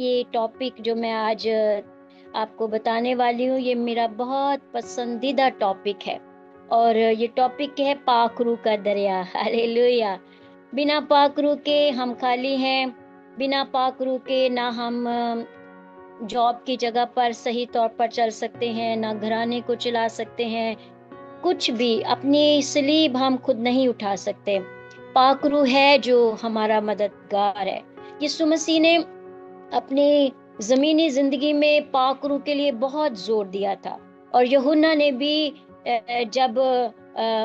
ये टॉपिक जो मैं आज आपको बताने वाली हूँ, ये मेरा बहुत पसंदीदा टॉपिक है। और ये टॉपिक है पाक रूह का दरिया। हालेलुया। बिना पाक रूह के हम खाली हैं। बिना पाक रूह के ना हम जॉब की जगह पर सही तौर पर चल सकते हैं, ना घराने को चला सकते हैं, कुछ भी अपनी सलीब हम खुद नहीं उठा सकते। पाक रूह है जो हमारा मददगार है। यीशु मसीह ने अपने ज़मीनी ज़िंदगी में पाक रूह के लिए बहुत ज़ोर दिया था। और यूहन्ना ने भी जब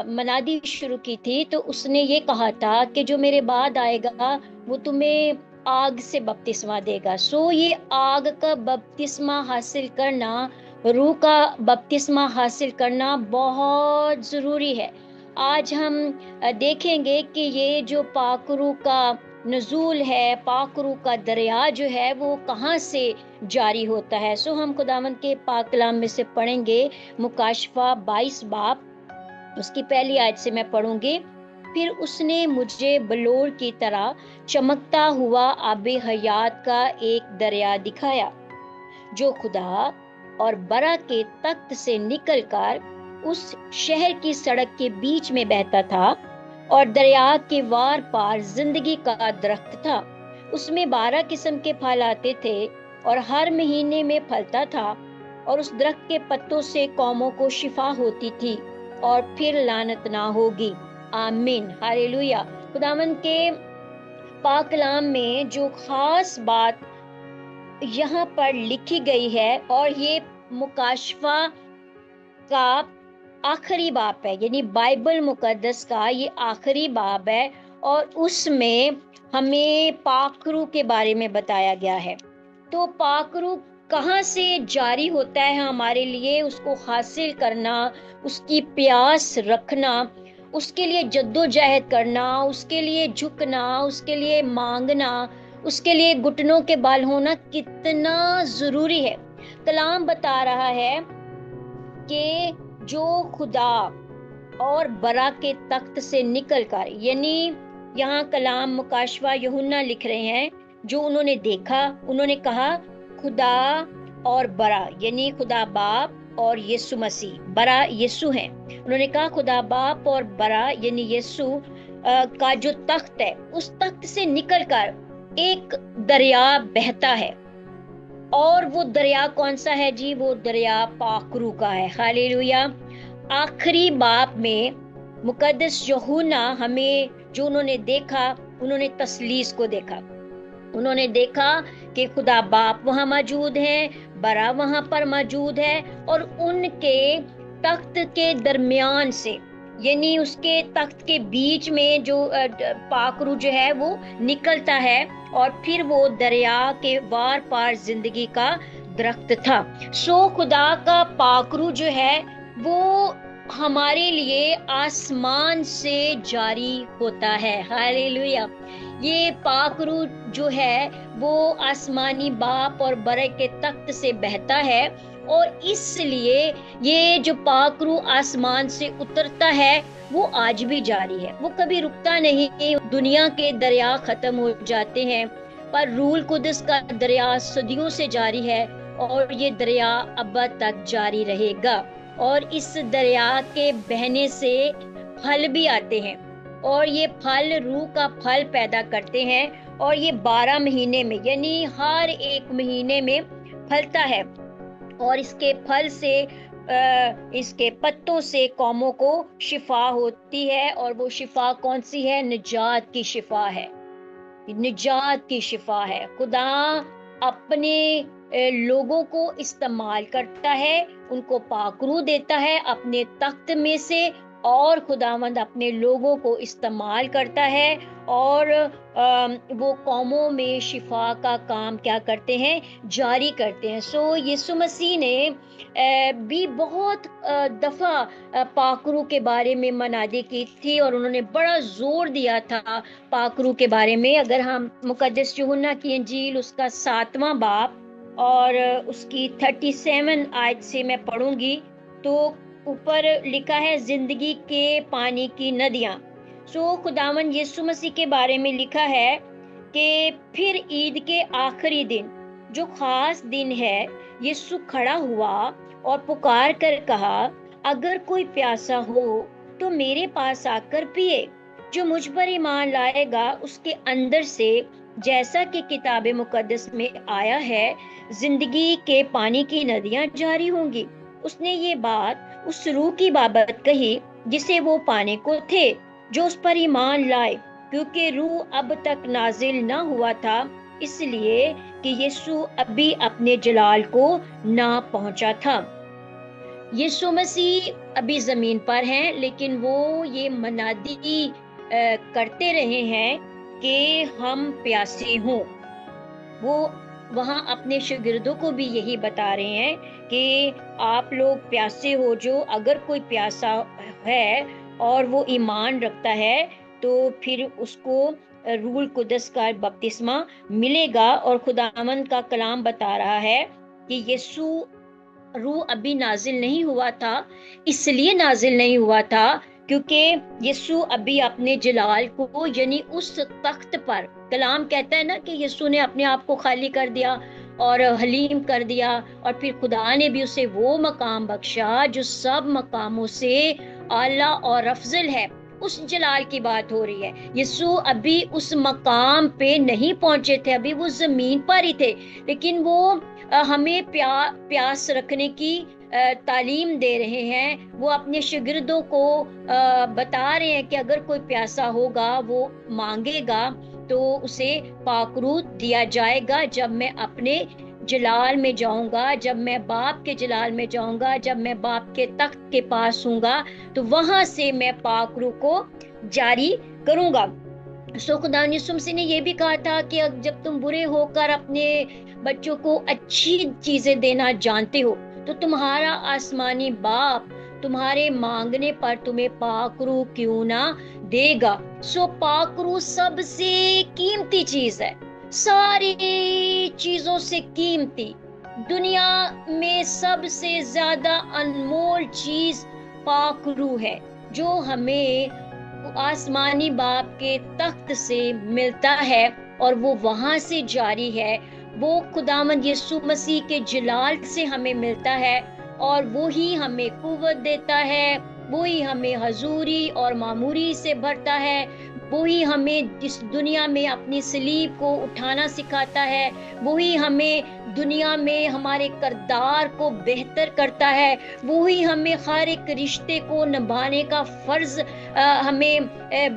मनादी शुरू की थी तो उसने ये कहा था कि जो मेरे बाद आएगा वो तुम्हें आग से बपतिस्मा देगा। सो ये आग का बपतिस्मा हासिल करना, रूह का बपतिस्मा हासिल करना बहुत ज़रूरी है। आज हम देखेंगे कि ये जो पाक रूह का नज़ूल है, पाक रूह का दरिया जो है वो कहाँ से जारी होता है। सो हम खुदावंद के पाक कलाम में से पढ़ेंगे मुकाशफा 22 बाब, उसकी पहली आयत से मैं पढ़ूंगी। फिर उसने मुझे बलोर की तरह चमकता हुआ आबे हयात का एक दरिया दिखाया जो खुदा और बरा के तख्त से निकलकर उस शहर की सड़क के बीच में बहता था। और दरिया के वार पार जिंदगी का दरख्त था। उसमें 12 किस्म के फल आते थे और हर महीने में फलता था। और उस दरख्त के पत्तों से कौमों को शिफा होती थी और फिर लानत ना होगी। आमीन। हालेलुया। खुदावंद के पाक कलाम में जो खास बात यहाँ पर लिखी गई है, और ये मुकाशफा का आखिरी बाब है, यानी बाइबल मुकद्दस का ये आखिरी बाब है। और उसमें हमें पाक रूह के बारे में बताया गया है। तो पाक रूह कहाँ से जारी होता है हमारे लिए, उसको हासिल करना, उसकी प्यास रखना, उसके लिए जद्दोजहद करना, उसके लिए झुकना, उसके लिए मांगना, उसके लिए घुटनों के बल होना कितना जरूरी है। कलाम बता रहा है कि जो खुदा और बरा के तख्त से निकलकर, यानी यहाँ कलाम मुकाशवा यूहन्ना लिख रहे हैं, जो उन्होंने देखा, उन्होंने कहा खुदा और बरा, यानी खुदा बाप और यीशु मसीह, बरा यीशु है। उन्होंने कहा खुदा बाप और बरा यानी यीशु का जो तख्त है, उस तख्त से निकलकर एक दरिया बहता है। और वो दरिया कौन सा है जी? वो दरिया पाक रूह का है। हालेलुया। आखिरी बाब में मुकद्दस यूहन्ना हमें जो उन्होंने देखा, उन्होंने तसलीस को देखा। उन्होंने देखा कि खुदा बाप वहां मौजूद है, बरा वहां पर मौजूद है, और उनके तख्त के दरमियान से, यानी उसके तख्त के बीच में जो पाक रूह जो है वो निकलता है। और फिर वो दरिया के वार पार जिंदगी का दरख्त था। सो खुदा का पाक रूह जो है वो हमारे लिए आसमान से जारी होता है। हालेलुया। ये पाक रूह जो है वो आसमानी बाप और बरे के तख्त से बहता है। और इसलिए ये जो पाक रूह आसमान से उतरता है वो आज भी जारी है, वो कभी रुकता नहीं। दुनिया के दरिया खत्म हो जाते हैं, पर रूल कुदस का दरिया सदियों से जारी है और ये दरिया अब तक जारी रहेगा। और इस दरिया के बहने से फल भी आते हैं, और ये फल रूह का फल पैदा करते हैं। और ये 12 महीने में, यानी हर एक महीने में फलता है। और इसके फल से, इसके पत्तों से कौमों को शिफा होती है। और वो शिफा कौन सी है? निजात की शिफा है, निजात की शिफा है। खुदा अपने लोगों को इस्तेमाल करता है, उनको पाक रूह देता है अपने तख्त में से, और खुदावंद अपने लोगों को इस्तेमाल करता है। और वो कौमों में शिफा का काम क्या करते हैं? जारी करते हैं। सो यीशु मसीह ने भी बहुत दफा पाक रूह के बारे में मनादी की थी, और उन्होंने बड़ा जोर दिया था पाक रूह के बारे में। अगर हम मुकद्दस यूहन्ना की इंजील उसका 7वां बाब और उसकी 37 आयत से मैं पढ़ूंगी, तो ऊपर लिखा है जिंदगी के पानी की नदियां। सो खुदावन यीशु मसीह के बारे में लिखा है कि फिर ईद के आखिरी दिन जो खास दिन है, यीशु खड़ा हुआ और पुकार कर कहा, अगर कोई प्यासा हो तो मेरे पास आकर पिए। जो मुझ पर ईमान लाएगा उसके अंदर से, जैसा कि किताब मुकद्दस में आया है, जिंदगी के पानी की नदियां जारी होंगी। उसने ये बात उस रूह की बाबत कही जिसे वो पाने को थे, जो उस पर ईमान लाए, क्योंकि रूह अब तक नाजिल न हुआ था, इसलिए कि यीशु अभी अपने जलाल को ना पहुंचा था। यीशु मसीह अभी जमीन पर हैं, लेकिन वो ये मनादी करते रहे हैं कि हम प्यासे हों। वो वहां अपने शागिर्दों को भी यही बता रहे हैं कि आप लोग प्यासे हो, जो अगर कोई प्यासा है और वो ईमान रखता है तो फिर उसको रूह कुदस का बपतिस्मा मिलेगा। और खुदावंद का कलाम बता रहा है कि यीशु रूह अभी नाजिल नहीं हुआ था, इसलिए नाजिल नहीं हुआ था क्योंकि यीशु अभी अपने जलाल को, यानी उस तख्त पर, कलाम कहता है ना कि यीशु ने अपने आप को खाली कर दिया और हलीम कर दिया, और फिर खुदा ने भी उसे वो मकाम बख्शा जो सब मकामों से आला और अफजल है। उस जलाल की बात हो रही है। यीशु अभी उस मकाम पे नहीं पहुंचे थे, अभी वो जमीन पर ही थे, लेकिन वो हमें प्यास रखने की तालीम दे रहे हैं। वो अपने शागिर्दों को बता रहे हैं कि अगर कोई प्यासा होगा, वो मांगेगा तो उसे पाकरू दिया जाएगा। जब मैं अपने जलाल में जाऊंगा, जब मैं बाप के जलाल में जाऊंगा, जब मैं बाप के तख्त के पास हूँगा, तो वहां से मैं पाकरू को जारी करूंगा। सो खुदा यीशु मसीह ने ये भी कहा था कि जब तुम बुरे होकर अपने बच्चों को अच्छी चीजें देना जानते हो, तो तुम्हारा आसमानी बाप तुम्हारे मांगने पर तुम्हें पाकरू क्यों ना देगा। सो पाकरू सबसे कीमती चीज है, सारी चीजों से कीमती, दुनिया में सबसे ज्यादा अनमोल चीज पाकरू है, जो हमें आसमानी बाप के तख्त से मिलता है और वो वहां से जारी है। वो खुदावंद यीशु मसीह के जलाल से हमें मिलता है और वो ही हमें कुव्वत देता है, वो ही हमें हजूरी और मामूरी से भरता है, वो ही हमें इस दुनिया में अपनी सलीब को उठाना सिखाता है, वो ही हमें दुनिया में हमारे किरदार को बेहतर करता है, वो ही हमें हर एक रिश्ते को निभाने का फर्ज हमें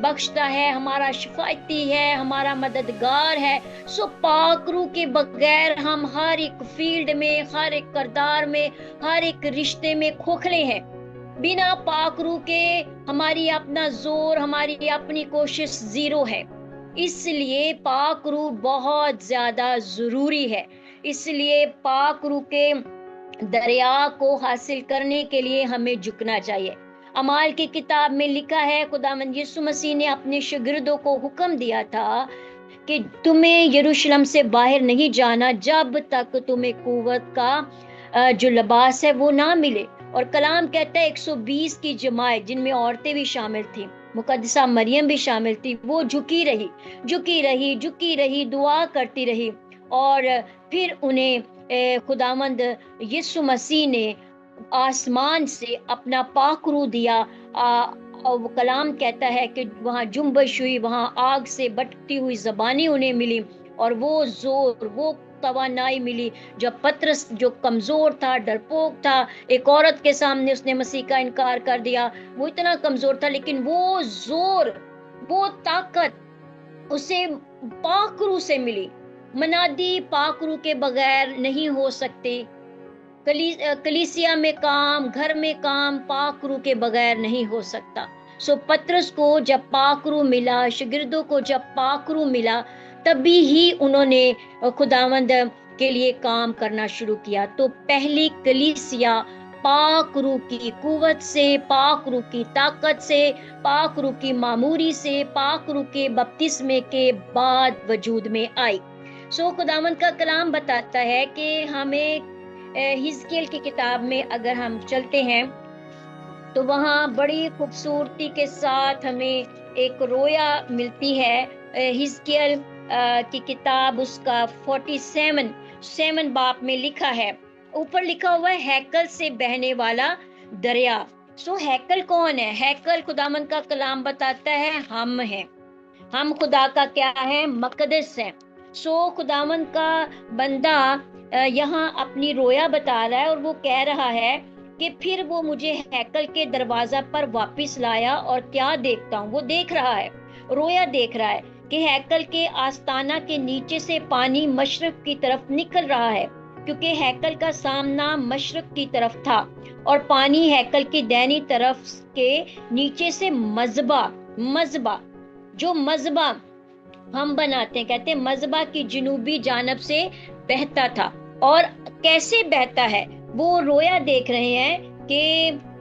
बख्शता है, हमारा शिफायती है, हमारा मददगार है। सो पाकरू के बगैर हम हर एक फील्ड में, हर एक किरदार में, हर एक रिश्ते में खोखले हैं। बिना पाकरू के हमारी अपना जोर, हमारी अपनी कोशिश जीरो है। इसलिए पाकरू बहुत ज्यादा जरूरी है। इसलिए पाकरू के दरिया को हासिल करने के लिए हमें झुकना चाहिए। अमाल की किताब में लिखा है, खुदावंद यीशु मसीह ने अपने शागिर्दों को हुक्म दिया था कि तुम्हें यरूशलेम से बाहर नहीं जाना जब तक तुम्हें कुव्वत का जो लिबास है वो ना मिले। और कलाम कहता है 120 की जमात, जिनमें औरतें भी शामिल थी, मुकद्दसा मरियम भी शामिल थी, वो झुकी रही, झुकी रही, झुकी रही, दुआ करती रही, और फिर उन्हें खुदावंद यीशु मसीह ने आसमान से अपना पाकरू दिया। और वो कलाम कहता है कि वहाँ जुम्बश हुई, वहाँ आग से भटकती हुई ज़बानें उन्हें मिली, और वो जोर, वो तवानाई मिली। जब पतरस, जो कमजोर था, डरपोक था, एक औरत के सामने उसने मसीह का इनकार कर दिया, वो इतना कमजोर था, लेकिन वो जोर, वो ताकत उसे पाकरू से मिली। मनादी पाकरू के बगैर नहीं हो सकते। कलीसिया में काम, घर में काम पाकरू के बगैर नहीं हो सकता। सो पतरस को जब पाकरू मिला, शागिर्दों को जब पाकरू मिला, तभी ही उन्होंने खुदावंद के लिए काम करना शुरू किया। तो पहली कलीसिया पाकरू की कुव्वत से, पाकरू की ताकत से, पाकरू की मामूरी से, पाकरू के बपतिस्मे के बाद वजूद में आई। सो खुदावंद का कलाम बताता है कि हमें हिजकियेल की किताब में अगर हम चलते हैं तो वहाँ बड़ी खूबसूरती के साथ हमें एक रोया मिलती है। हिजकियेल की किताब उसका 47 7 बाब में लिखा है, ऊपर लिखा हुआ है हैकल से बहने वाला दरिया। सो हैकल कौन है? हैकल खुदावंद का कलाम बताता है हम हैं। हम खुदा का क्या है? मकदस है। सो खुदावंद का बंदा यहाँ अपनी रोया बता रहा है और वो कह रहा है कि फिर वो मुझे हैकल के दरवाजा पर वापस लाया और क्या देखता हूँ, वो देख रहा है, रोया देख रहा है कि हैकल के आस्ताना के नीचे से पानी मशरक की तरफ निकल रहा है, क्योंकि हैकल का सामना मशरक की तरफ था और पानी हैकल की दाहिनी तरफ के नीचे से मज़बा जो मज़बा हम बनाते हैं, कहते हैं मज़बा की जनूबी जानब से बहता था। और कैसे बहता है? वो रोया देख रहे हैं कि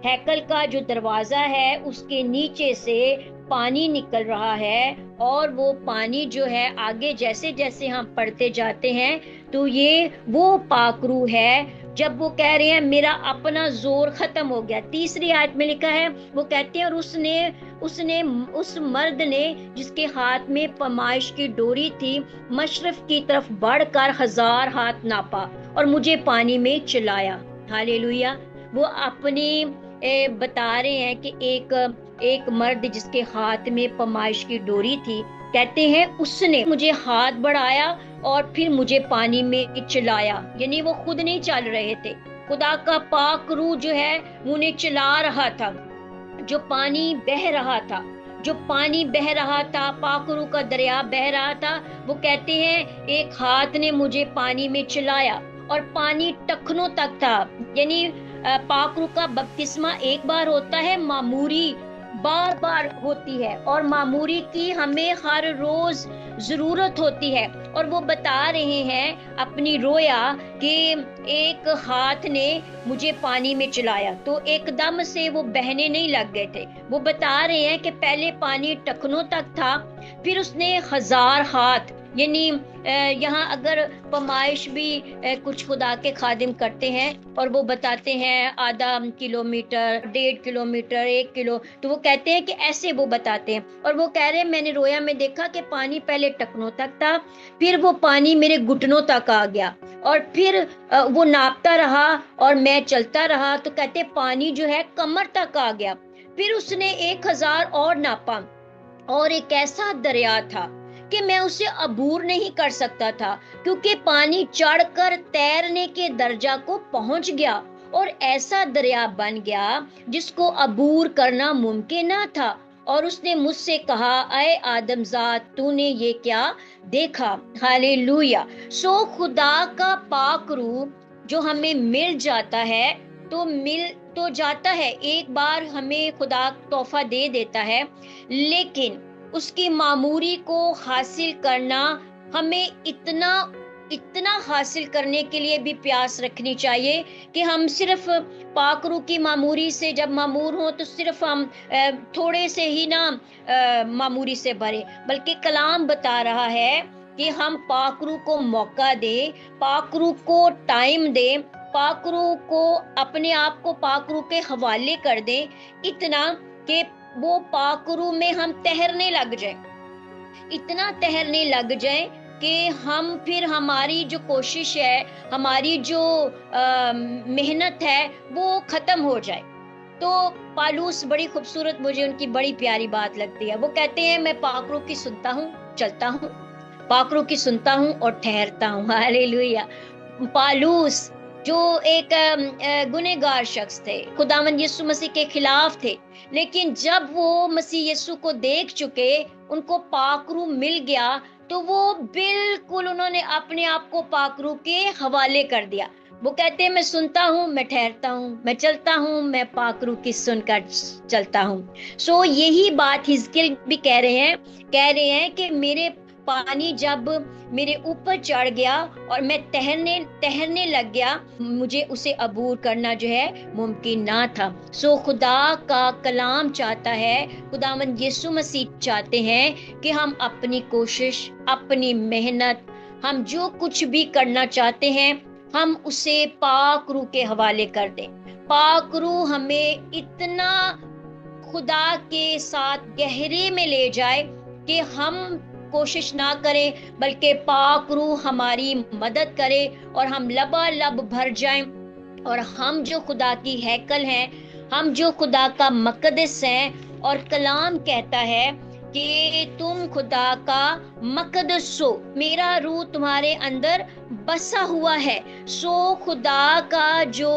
हैकल का जो दरवाजा है उसके नीचे से पानी निकल रहा है, और वो पानी जो है आगे जैसे जैसे हम पढ़ते जाते हैं तो ये वो पाकरू है जब वो कह रहे हैं मेरा अपना जोर खत्म हो गया। तीसरी आयत में लिखा है, वो कहते हैं और उसने उस मर्द ने जिसके हाथ में पमाइश की डोरी थी मशरफ की तरफ बढ़कर 1000 हाथ नापा और मुझे पानी में चलाया। हालेलुया। वो अपनी बता रहे हैं कि एक मर्द जिसके हाथ में पमाइश की डोरी थी, कहते हैं उसने मुझे हाथ बढ़ाया और फिर मुझे पानी में चलाया। यानी वो खुद नहीं चल रहे थे, खुदा का पाक रूह जो है उन्हें चला रहा था। जो पानी बह रहा था, पाक रूह का दरिया बह रहा था, वो कहते हैं एक हाथ ने मुझे पानी में चलाया और पानी टखनों तक था। यानी पाक रूह का बपतिस्मा एक बार होता है, मामूरी बार बार होती है, और मामूरी की हमें हर रोज जरूरत होती है। और वो बता रहे हैं अपनी रोया कि एक हाथ ने मुझे पानी में चलाया, तो एकदम से वो बहने नहीं लग गए थे। वो बता रहे हैं कि पहले पानी टखनों तक था, फिर उसने 1000 हाथ, यानी यहाँ अगर पमाइश भी कुछ खुदा के खादिम करते हैं और वो बताते हैं आधा किलोमीटर, 1.5 किलोमीटर, 1 किलो, तो वो कहते हैं कि ऐसे वो बताते हैं। और वो कह रहे हैं मैंने रोया में देखा कि पानी पहले टखनों तक था, फिर वो पानी मेरे घुटनों तक आ गया, और फिर वो नापता रहा और मैं चलता रहा, तो कहते पानी जो है कमर तक आ गया। फिर उसने 1000 और नापा, और एक ऐसा दरिया था कि मैं उसे अबूर नहीं कर सकता था, क्योंकि पानी चढ़कर तैरने के दर्जा को पहुंच गया और ऐसा दरिया बन गया जिसको अबूर करना मुमकिन न था। और उसने मुझसे कहा, ऐ आदमजाद, तूने ये क्या देखा? हालेलुया। सो खुदा का पाक रूह जो हमें मिल जाता है, तो मिल तो जाता है, एक बार हमें खुदा तोहफा दे देता है, लेकिन उसकी मामूरी को हासिल करना, हमें इतना हासिल करने के लिए भी प्यास रखनी चाहिए कि हम सिर्फ पाकरू की मामूरी से जब मामूर हो तो सिर्फ हम थोड़े से ही ना मामूरी से भरे, बल्कि कलाम बता रहा है कि हम पाकरू को मौका दें, पाकरू को टाइम दें, पाकरू को अपने आप को पाकरू के हवाले कर दें, इतना कि वो पाकरू में हम तैरने लग जाए, इतना तैरने लग जाए कि हम फिर हमारी जो कोशिश है, हमारी जो मेहनत है वो खत्म हो जाए। तो पालूस बड़ी खूबसूरत, मुझे उनकी बड़ी प्यारी बात लगती है। वो कहते हैं मैं पाकरू की सुनता हूँ, चलता हूँ, पाकरू की सुनता हूँ और ठहरता हूँ। हालेलुया। पालूस जो एक गुनहगार शख्स थे, खुदावंद यीशु मसीह के खिलाफ थे, लेकिन जब वो मसीह यीशु को देख चुके, उनको पाकरू मिल गया, तो वो बिल्कुल उन्होंने अपने आप को पाकरू के हवाले कर दिया। वो कहते हैं मैं सुनता हूँ, मैं ठहरता हूँ, मैं चलता हूँ, मैं पाकरू की सुनकर चलता हूँ। सो यही बात हिजकिय्याह भी कह रहे हैं कि मेरे पानी जब मेरे ऊपर चढ़ गया और मैं तैरने लग गया, मुझे उसे अबूर करना जो है मुमकिन ना था। सो खुदा का कलाम चाहता है, खुदावंद यीशु मसीह चाहते हैं कि हम अपनी कोशिश, अपनी मेहनत, हम जो कुछ भी करना चाहते हैं, हम उसे पाक रूह के हवाले कर दें। पाक रूह हमें इतना खुदा के साथ गहरे में ले जाए कि हम کوشش نہ کریں، بلکہ پاک روح ہماری مدد کرے اور ہم لبالب بھر جائیں، اور ہم جو خدا کی ہیکل ہیں، ہم جو خدا کا مقدس ہیں، اور کلام کہتا ہے کہ تم خدا کا مقدس ہو، میرا روح تمہارے اندر بسا ہوا ہے۔ سو خدا کا جو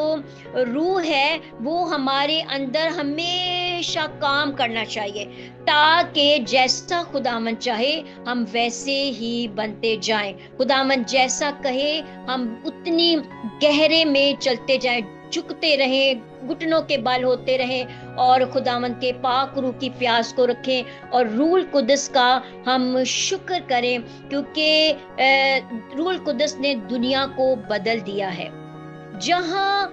روح ہے وہ ہمارے اندر ہمیشہ کام کرنا چاہیے، تاکہ جیسا خداوند چاہے ہم ویسے ہی بنتے جائیں، خداوند جیسا کہے ہم اتنی گہرے میں چلتے جائیں، جھکتے رہیں، گھٹنوں کے بل ہوتے رہیں، اور خداوند کے پاک روح کی پیاس کو رکھیں، اور روح القدس کا ہم شکر کریں، کیونکہ روح القدس نے دنیا کو بدل دیا ہے۔ جہاں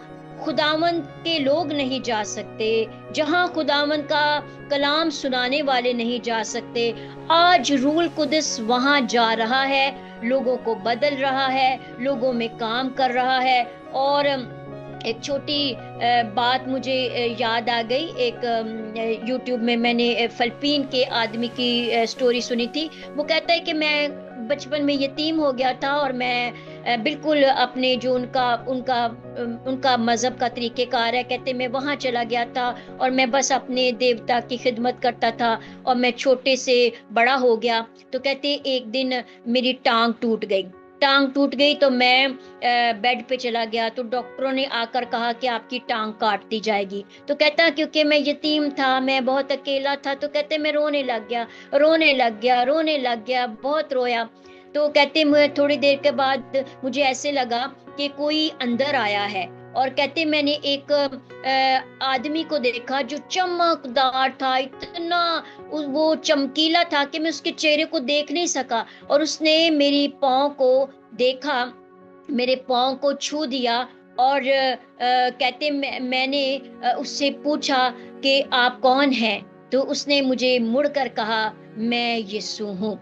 خداوند کے لوگ نہیں جا سکتے، جہاں خداوند کا کلام سنانے والے نہیں جا سکتے، آج روح القدس وہاں جا رہا ہے، لوگوں کو بدل رہا ہے، لوگوں میں کام کر رہا ہے۔ اور ایک چھوٹی بات مجھے یاد آ گئی، ایک یوٹیوب میں نے فلپین کے آدمی کی سٹوری سنی تھی۔ وہ کہتا ہے کہ میں بچپن میں یتیم ہو گیا تھا، اور میں بالکل اپنے جو ان کا مذہب کا طریقہ کار ہے، کہتے میں وہاں چلا گیا تھا، اور میں بس اپنے دیوتا کی خدمت کرتا تھا، اور میں چھوٹے سے بڑا ہو گیا۔ تو کہتے ایک دن میری ٹانگ ٹوٹ گئی تو میں بیڈ پہ چلا گیا، تو ڈاکٹروں نے آ کر کہا کہ آپ کی ٹانگ کاٹ دی جائے گی۔ تو کہتا کیونکہ میں یتیم تھا، میں بہت اکیلا تھا، تو کہتے میں رونے لگ گیا، بہت رویا۔ تو کہتے مجھے تھوڑی دیر کے بعد مجھے ایسے لگا کہ کوئی اندر آیا ہے، اور کہتے میں نے ایک آدمی کو دیکھا جو چمکدار تھا، اتنا وہ چمکیلا تھا کہ میں اس کے چہرے کو دیکھ نہیں سکا، اور اس نے میری پاؤں کو دیکھا، میرے پاؤں کو چھو دیا، اور کہتے میں نے اس سے پوچھا کہ آپ کون ہیں؟ تو اس نے مجھے مڑ کر کہا میں یسوع ہوں۔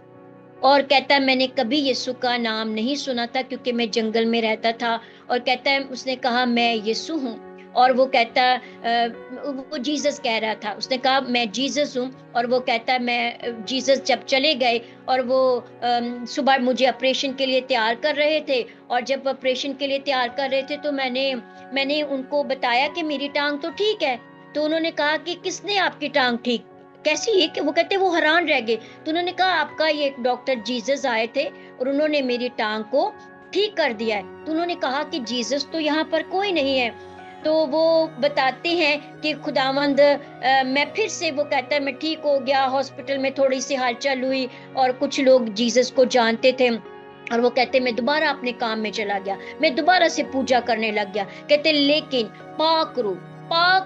اور کہتا ہے میں نے کبھی یسوع کا نام نہیں سنا تھا، کیونکہ میں جنگل میں رہتا تھا، اور کہتا ہے اس نے کہا میں یسوع ہوں، اور وہ کہتا وہ جیزس کہہ رہا تھا، اس نے کہا میں جیزس ہوں، اور وہ کہتا ہے میں جیزس جب چلے گئے، اور وہ صبح مجھے آپریشن کے لیے تیار کر رہے تھے، اور جب آپریشن کے لیے تیار کر رہے تھے تو میں نے ان کو بتایا کہ میری ٹانگ تو ٹھیک ہے۔ تو انہوں نے کہا کہ کس نے آپ کی ٹانگ ٹھیک کیسی ہے؟ کہ وہ کہتے وہ حیران رہ گئے۔ تو انہوں نے کہا آپ کا یہ ڈاکٹر جیزس آئے تھے، اور انہوں نے میری ٹانگ کو ٹھیک کر دیا ہے۔ تو انہوں نے کہا کہ جیزس تو یہاں پر کوئی نہیں ہے۔ تو وہ بتاتے ہیں کہ خداوند میں پھر سے، وہ کہتا ہے میں ٹھیک ہو گیا، ہاسپٹل میں تھوڑی سی ہلچل ہوئی، اور کچھ لوگ جیزس کو جانتے تھے، اور وہ کہتے میں دوبارہ اپنے کام میں چلا گیا، میں دوبارہ سے پوجا کرنے لگ گیا۔ کہتے لیکن پاک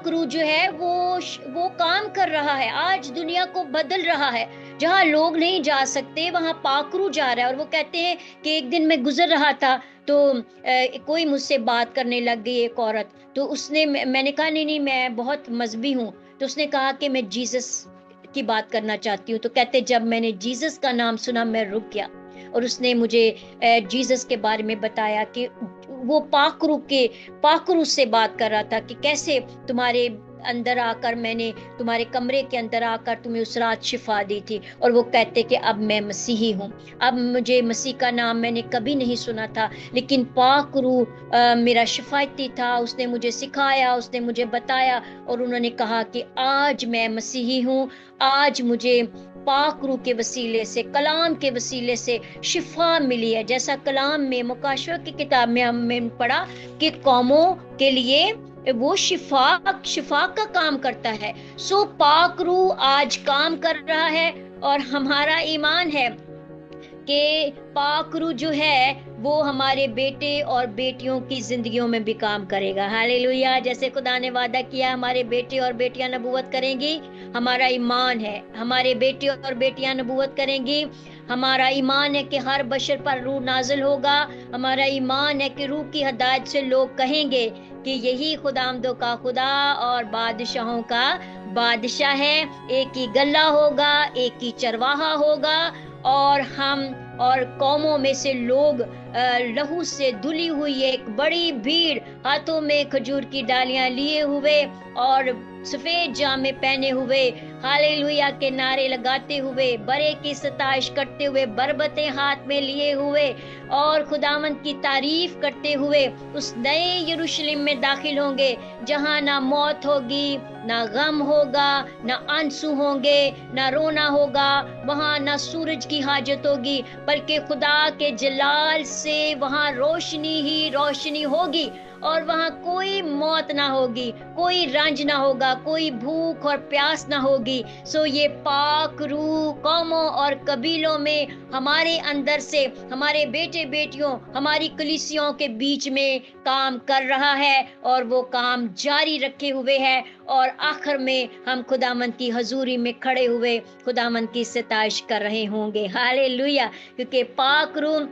روح جو ہے وہ کام کر رہا ہے، آج دنیا کو بدل رہا ہے، جہاں لوگ نہیں جا سکتے وہاں پاک روح جا رہا ہے۔ اور وہ کہتے ہیں کہ ایک دن میں گزر رہا تھا تو کوئی مجھ سے بات کرنے لگ گئی، ایک عورت، تو میں نے کہا نہیں میں بہت مذہبی ہوں، تو اس نے کہا کہ میں جیزس کی بات کرنا چاہتی ہوں۔ تو کہتے جب میں نے جیزس کا نام سنا میں رک گیا، اور اس نے مجھے جیزس کے بارے میں بتایا کہ وہ پاک روح سے بات کر رہا تھا، کہ کیسے تمہارے اندر آ کر میں نے تمہارے کمرے کے اندر آ کر تمہیں اس رات شفا دی تھی۔ اور وہ کہتے کہ اب میں مسیحی ہوں، اب مجھے مسیح کا نام میں نے کبھی نہیں سنا تھا، لیکن پاک روح میرا شفایتی تھا، اس نے مجھے سکھایا، اس نے مجھے بتایا، اور انہوں نے کہا کہ آج میں مسیحی ہوں، آج مجھے پاک روح کے وسیلے سے، کلام کے وسیلے سے شفا ملی ہے، جیسا کلام میں مکاشوہ کی کتاب میں ہم نے پڑھا کہ قوموں کے لیے وہ شفا کا کام کرتا ہے۔ سو پاک روح آج کام کر رہا ہے، اور ہمارا ایمان ہے کہ پاک روح جو ہے وہ ہمارے بیٹے اور بیٹیوں کی زندگیوں میں بھی کام کرے گا۔ ہاللیلویا! جیسے خدا نے وعدہ کیا ہمارے بیٹے اور بیٹیاں نبوت کریں گی، ہمارا ایمان ہے ہمارے بیٹے اور بیٹیاں نبوت کریں گی۔ ہمارا ایمان ہے کہ ہر بشر پر روح نازل ہوگا۔ ہمارا ایمان ہے کہ روح کی ہدایت سے لوگ کہیں گے کہ یہی خداوندوں کا خدا اور بادشاہوں کا بادشاہ ہے، ایک ہی گلہ ہوگا، ایک ہی چرواہا ہوگا، اور ہم اور قوموں میں سے لوگ लहू से धुली हुई एक बड़ी भीड़, हाथों में खजूर की डालियां लिए हुए और सफेद जामे पहने हुए, हालेलुया के नारे लगाते हुए, बड़े की सताइश करते हुए, बरबतें हाथ में लिए हुए और खुदावंद की तारीफ करते हुए उस नए यरूशलेम में दाखिल होंगे, जहां ना मौत होगी, ना गम होगा, ना आंसू होंगे, ना रोना होगा, वहां ना सूरज की हाजत होगी, बल्कि खुदा के जलाल से वहां रोशनी ही रोशनी होगी और वहां कोई मौत ना होगी, कोई रंज ना होगा, कोई भूख और प्यास ना होगी। सो ये पाक रूह कौमों और कबीलों में हमारे अंदर से, हमारे बेटे बेटियों, हमारी कलीसियों के बीच में काम कर रहा है और वो काम जारी रखे हुए है और आखिर में हम खुदावंद की हजूरी में खड़े हुए खुदावंद की सताइश कर रहे होंगे। हालेलुया, क्योंकि पाक रूह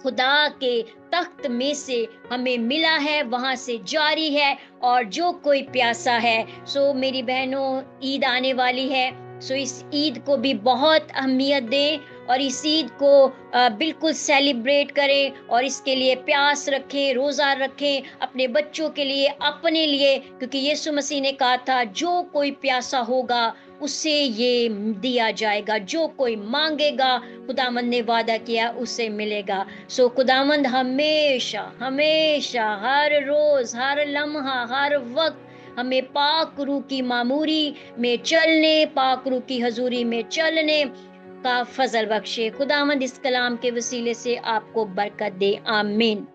खुदा के तख्त में से हमें मिला है, वहां से जारी है। और जो कोई प्यासा है, सो मेरी बहनों ईद आने वाली है, सो इस ईद को भी बहुत अहमियत दें और इस ईद को बिल्कुल सेलिब्रेट करें और इसके लिए प्यास रखें, रोज़ा रखें अपने बच्चों के लिए, अपने लिए, क्योंकि यीशु मसीह ने कहा था जो कोई प्यासा होगा उसे ये दिया जाएगा, जो कोई मांगेगा खुदावंद ने वादा किया उसे मिलेगा। सो खुदावंद हमेशा हमेशा, हर रोज, हर लम्हा, हर वक्त हमें पाक रूह की मामूरी में चलने, पाक रूह की हजूरी में चलने का फजल बख्शे। खुदावंद इस कलाम के वसीले से आपको बरकत दे, आमीन।